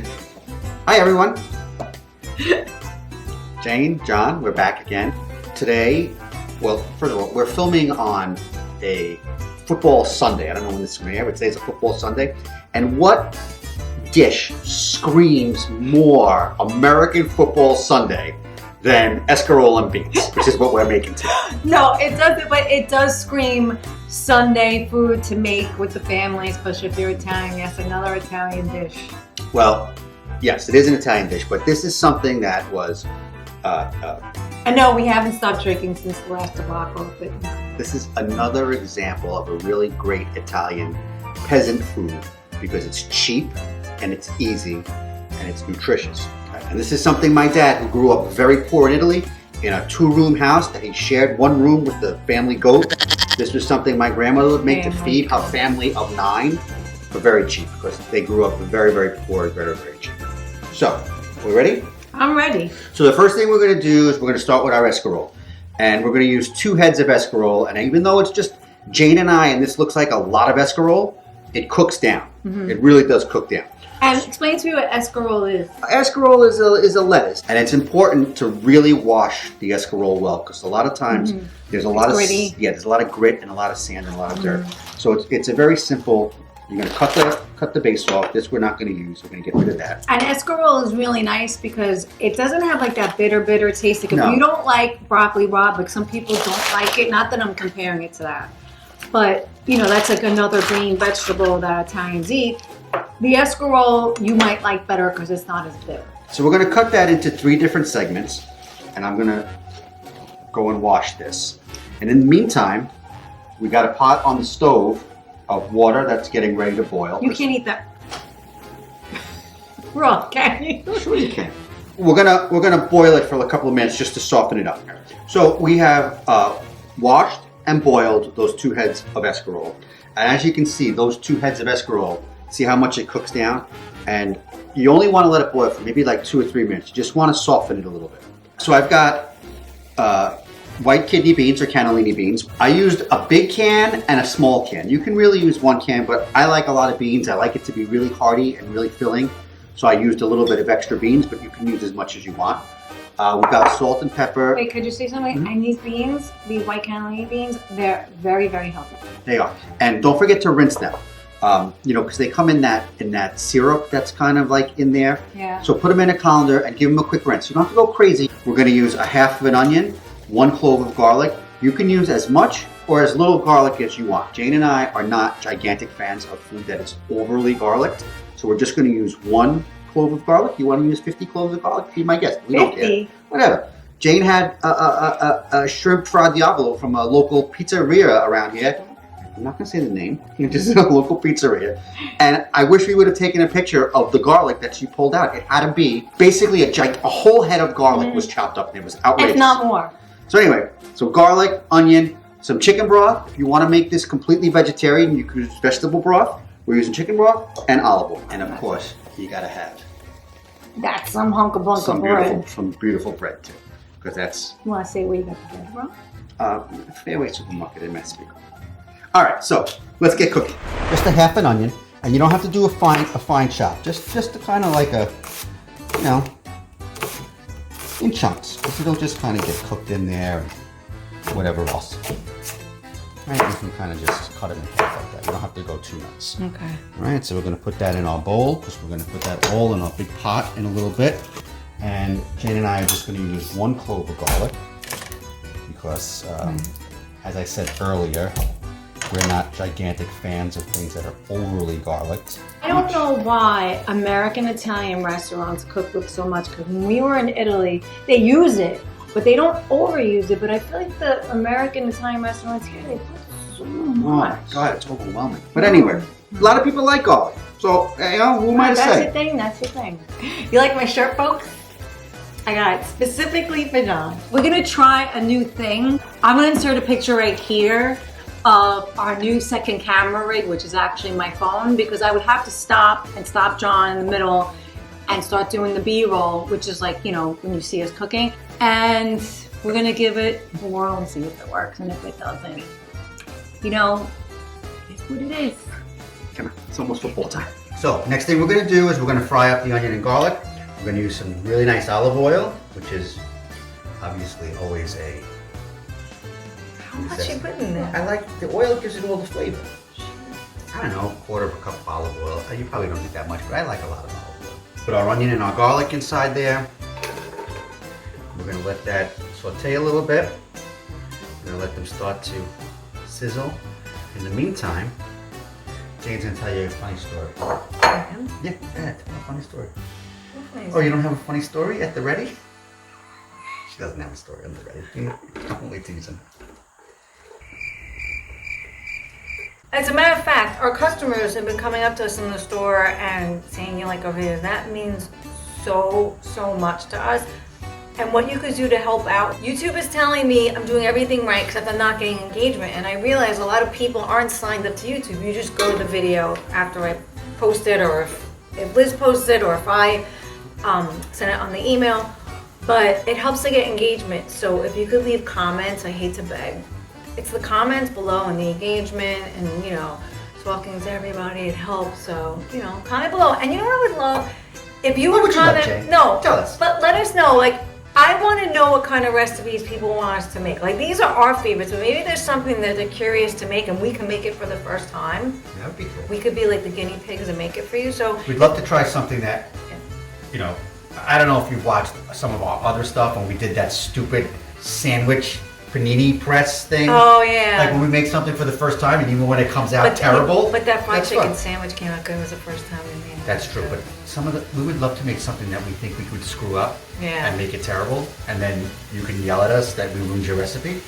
Hi everyone. Jane, John, we're back again. Today, well, first of all, we're filming on a football Sunday. I don't know when this is going to air, but today's a football Sunday. And what dish screams more American football Sunday than escarole and beans, which is what we're making today? No, it doesn't, but it does scream Sunday food to make with the family, especially if you're Italian. Yes, another Italian dish. Well, yes, it is an Italian dish, but this is something that was I know we haven't stopped drinking since the last debacle, but this is another example of a really great Italian peasant food because it's cheap and it's easy and it's nutritious. And this is something my dad, who grew up very poor in Italy, in a 2-room house that he shared one room with the family goat. This was something my grandmother would make to feed her family of 9 for very cheap because they grew up very, very poor, very, very cheap. So, we ready? I'm ready. So the first thing we're going to do is we're going to start with our escarole. And we're going to use 2 heads of escarole. And even though it's just Jane and I, and this looks like a lot of escarole, it cooks down. Mm-hmm. It really does cook down. And explain to me what escarole is. Escarole is a lettuce. And it's important to really wash the escarole well because a lot of times there's a lot of there's a lot of grit and a lot of sand and a lot of dirt. So it's a very simple. You're going to cut the base off. This we're not going to use. We're going to get rid of that. And escarole is really nice because it doesn't have like that bitter taste. Like if you don't like broccoli raw, like some people don't like it. Not that I'm comparing it to that. But, you know, that's like another green vegetable that Italians eat. The escarole you might like better because it's not as bitter. So we're going to cut that into 3 different segments. And I'm going to go and wash this. And in the meantime, we got a pot on the stove of water that's getting ready to boil. You can't eat that raw, can you? Sure you can. We're gonna boil it for a couple of minutes just to soften it up. So we have washed and boiled those 2 heads of escarole, and as you can see, those 2 heads of escarole. See how much it cooks down, and you only want to let it boil for maybe like 2 or 3 minutes. You just want to soften it a little bit. So I've got white kidney beans or cannellini beans. I used a big can and a small can. You can really use 1 can, but I like a lot of beans. I like it to be really hearty and really filling. So I used a little bit of extra beans, but you can use as much as you want. We've got salt and pepper. Wait, could you say something? Mm-hmm. And these beans, these white cannellini beans, they're very, very healthy. They are. And don't forget to rinse them. Because they come in that syrup that's kind of like in there. Yeah. So put them in a colander and give them a quick rinse. You don't have to go crazy. We're going to use a half of an onion, 1 clove of garlic. You can use as much or as little garlic as you want. Jane and I are not gigantic fans of food that is overly garlicked, so we're just going to use 1 clove of garlic. You want to use 50 cloves of garlic? Be my guest. We 50. Don't care. Whatever. Jane had a shrimp fra diavolo from a local pizzeria around here. I'm not going to say the name. Just a local pizzeria. And I wish we would have taken a picture of the garlic that she pulled out. It had to be basically a whole head of garlic was chopped up, and it was outrageous. If not more. So anyway, so garlic, onion, some chicken broth. If you want to make this completely vegetarian, you can use vegetable broth. We're using chicken broth and olive oil. And of course, you got to have that's some hunk of bunk of bread. Some beautiful bread too, because that's. You want to say where you got the bread from? Fairway Supermarket in Mexico. All right, so let's get cooking. Just a half an onion, and you don't have to do a fine chop. Just to kind of like in chunks. Because it'll just kind of get cooked in there and whatever else. Right, you can kind of just cut it in half like that. You don't have to go too nuts. Okay. All right, so we're going to put that in our bowl because we're going to put that all in a big pot in a little bit. And Jane and I are just going to use 1 clove of garlic because, as I said earlier, we're not gigantic fans of things that are overly garlicked. I don't know why American Italian restaurants cook with so much, because when we were in Italy, they use it, but they don't overuse it. But I feel like the American Italian restaurants here, they put so much. Oh my God, it's overwhelming. But anyway, a lot of people like garlic. So, who am I to say? That's your thing. You like my shirt, folks? I got it specifically for John. We're gonna try a new thing. I'm gonna insert a picture right here of our new second camera rig, which is actually my phone, because I would have to stop John in the middle and start doing the B-roll, which is like, when you see us cooking. And we're gonna give it a whirl and see if it works, and if it doesn't, it's what it is. Come on, it's almost football time. So next thing we're gonna do is we're gonna fry up the onion and garlic. We're gonna use some really nice olive oil, which is obviously always a... How much you put in there? I like, the oil gives it all the flavor. I don't know, 1/4 cup of olive oil. You probably don't need that much, but I like a lot of olive oil. Put our onion and our garlic inside there. We're gonna let that saute a little bit. We're gonna let them start to sizzle. In the meantime, Jane's gonna tell you a funny story. Yeah, tell a funny story. Oh, you don't have a funny story at the ready? She doesn't have a story on the ready. I'm only teasing. As a matter of fact, our customers have been coming up to us in the store and saying you like our videos. That means so much to us. And what you could do to help out. YouTube is telling me I'm doing everything right except I'm not getting engagement. And I realize a lot of people aren't signed up to YouTube. You just go to the video after I post it, or if Liz posts it, or if I send it on the email. But it helps to get engagement. So if you could leave comments, I hate to beg. It's the comments below and the engagement and, you know, talking to everybody, it helps. So, you know, comment below. And you know what I would love? If you would comment, Jane? no, Tell us. But let us know, like, I want to know what kind of recipes people want us to make. Like, these are our favorites, but maybe there's something that they're curious to make and we can make it for the first time. That would be cool. We could be like the guinea pigs and make it for you. So We'd love to try something that, you know, I don't know if you've watched some of our other stuff when we did that stupid sandwich panini press thing. oh yeah. Like when we make something for the first time and even when it comes out terrible. But that fried that's chicken fun. sandwich came out good. It was the first time we made it. That's true, but we would love to make something that we think we could screw up Yeah. and make it terrible, and then you can yell at us that we ruined your recipe.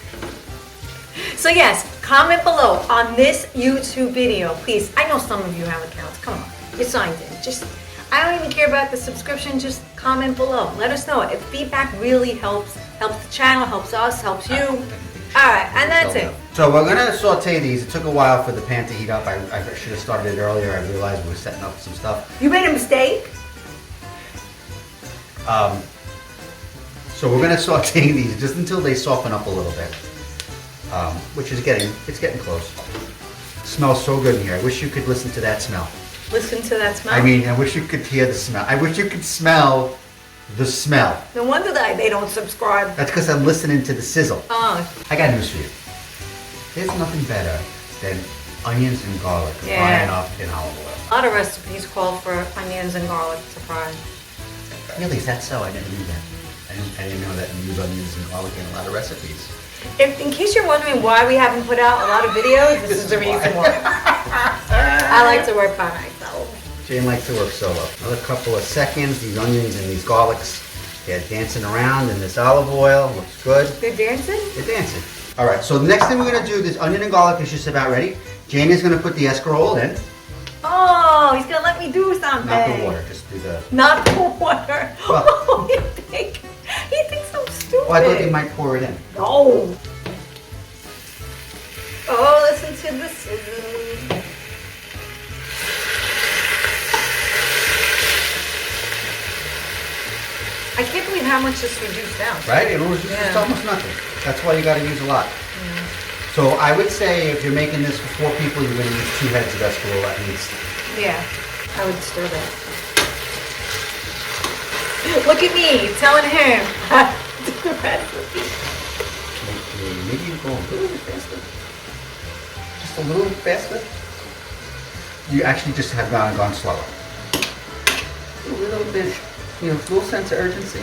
So yes, comment below on this YouTube video, please. I know some of you have accounts. Come on, you're signed in. I don't even care about the subscription. Just comment below. Let us know. If feedback really helps the channel, helps us, helps you. All right, and that's it. So we're gonna saute these. It took a while for the pan to heat up. I should have started it earlier. I realized we were setting up some stuff. You made a mistake. So we're gonna saute these just until they soften up a little bit, which is getting close. It smells so good in here. I wish you could listen to that smell. Listen to that smell. I mean, I wish you could hear the smell. I wish you could smell the smell. No wonder that they don't subscribe. That's because I'm listening to the sizzle. Oh, I got news for you. There's nothing better than onions and garlic Yeah. frying up in olive oil. a lot of recipes call for onions and garlic to fry. Really, is that so? I never knew that. I didn't know that you use onions and garlic in a lot of recipes. In case you're wondering why we haven't put out a lot of videos, this is the reason why. I like to work by myself. Jane likes to work solo. Another couple of seconds, these onions and these garlics, they're dancing around in this olive oil. Looks good. They're dancing? They're dancing. All right, so the next thing we're gonna do, this onion and garlic is just about ready. Jane is gonna put the escarole in. Oh, he's gonna let me do something. Not the water, just do the... Not the water. Well- Oh, he thinks I'm stupid. Oh, I thought they might pour it in. No. Oh, listen to the sizzle. I can't believe how much this reduced down. Right? It's Yeah. almost nothing. That's why you gotta use a lot. So I would say if you're making this for 4 people, you're gonna use 2 heads of escarole at least. Yeah, I would stir that. Look at me telling him how to do the recipe. Maybe you go a little bit faster. Just a little bit faster. You actually just have gone slower. A little bit, a little sense of urgency.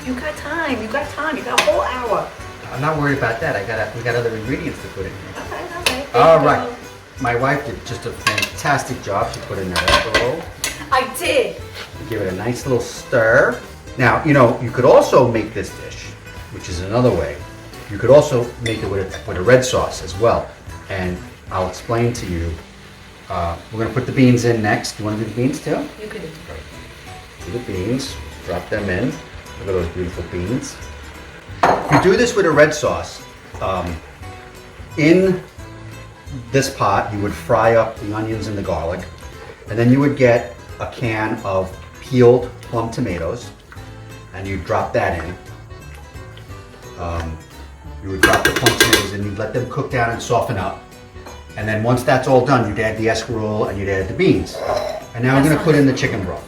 You got time. You got time. You got a whole hour. I'm not worried about that. We got other ingredients to put in here. Okay. All right. My wife did just a fantastic job. She put in that escarole. I did. Give it a nice little stir. Now, you could also make this dish, which is another way. You could also make it with a red sauce as well. And I'll explain to you. We're going to put the beans in next. You want to do the beans too? You could do it. Do the beans. Drop them in. Look at those beautiful beans. If you do this with a red sauce, in this pot, you would fry up the onions and the garlic. And then you would get a can of peeled plum tomatoes, and you drop that in. You would drop the plum tomatoes and you'd let them cook down and soften up. And then once that's all done, you'd add the escarole and you'd add the beans. And now we're gonna put in the chicken broth.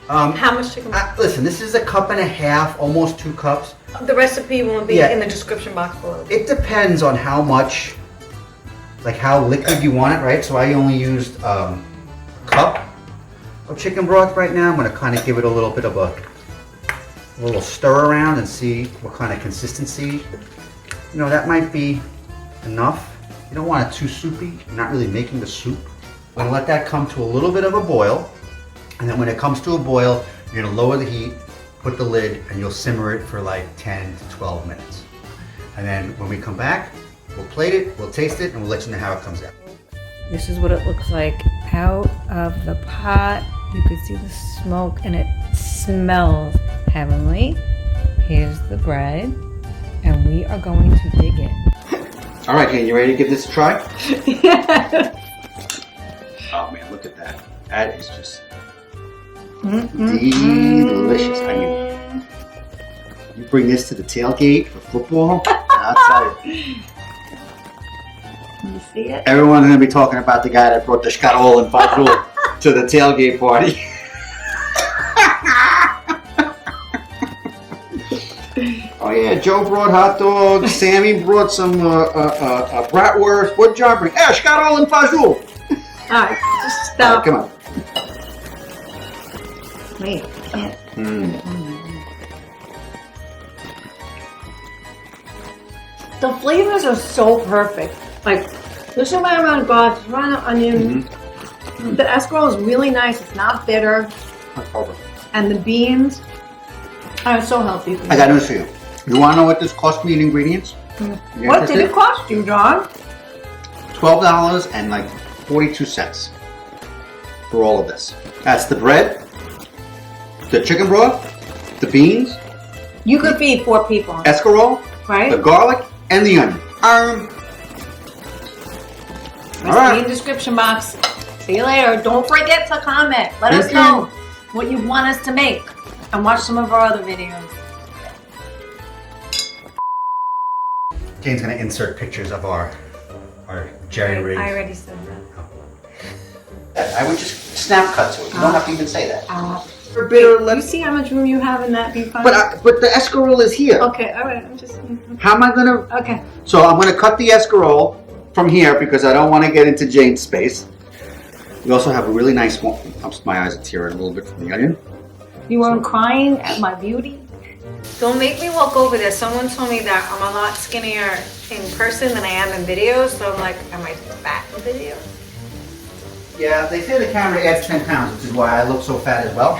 How much chicken broth? Listen, this is a cup and a half, almost 2 cups. The recipe will be Yeah. in the description box below. It depends on how much, like how liquid you want it, right? So I only used a cup of chicken broth right now. I'm gonna kind of give it a little bit of a little stir around and see what kind of consistency. You know, that might be enough. You don't want it too soupy. You're not really making the soup. I'm gonna let that come to a little bit of a boil. And then when it comes to a boil, you're gonna lower the heat, put the lid, and you'll simmer it for like 10 to 12 minutes. And then when we come back, we'll plate it, we'll taste it, and we'll let you know how it comes out. This is what it looks like out of the pot. You can see the smoke and it smells heavenly. Here's the bread, and we are going to dig in. All right, Jane, you ready to give this a try? Yeah. Oh man, look at that. That is just delicious. I mean, you bring this to the tailgate for football, I'll tell you. You see it? Everyone's gonna be talking about the guy that brought the Scarol and Fajul to the tailgate party. Oh yeah, Joe brought hot dogs. Sammy brought some bratwurst. What did John bring? Yeah, Scarol and Fajul. Alright, just All right, stop. come on. Wait. The flavors are so perfect. Like, there's some amount of garlic, there's amount of onion. The escarole is really nice. It's not bitter. And the beans are so healthy. I got news for you. You want to know what this cost me in ingredients? You What did interested? it cost you, John? $12 and like 42 cents for all of this. That's the bread, the chicken broth, the beans, You could feed 4 people, escarole, the right? garlic, and the onion. Recipe right. in the description box. See you later. Don't forget to comment. Let us Okay. know what you want us to make. And watch some of our other videos. Jane's gonna insert pictures of our Jerry rig. I already said that. I would just snap cut to it. You don't have to even say that. For You see how much room you have in that viewfinder? But the escarole is here. Okay, alright. I'm just... How am I gonna? Okay. So I'm gonna cut the escarole from here because I don't want to get into Jane's space. We also have a really nice one. My eyes are tearing a little bit from the onion. You weren't crying at my beauty? Don't make me walk over there. Someone told me that I'm a lot skinnier in person than I am in videos. So I'm like, am I fat in video? Yeah, they say the camera adds 10 pounds, which is why I look so fat as well.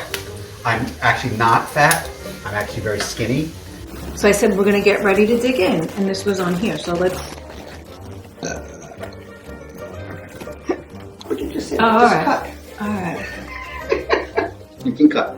I'm actually not fat. I'm actually very skinny. So I said we're gonna get ready to dig in, and this was on here. So let's... What you just said? Oh, just alright. cut. Alright. You can cut.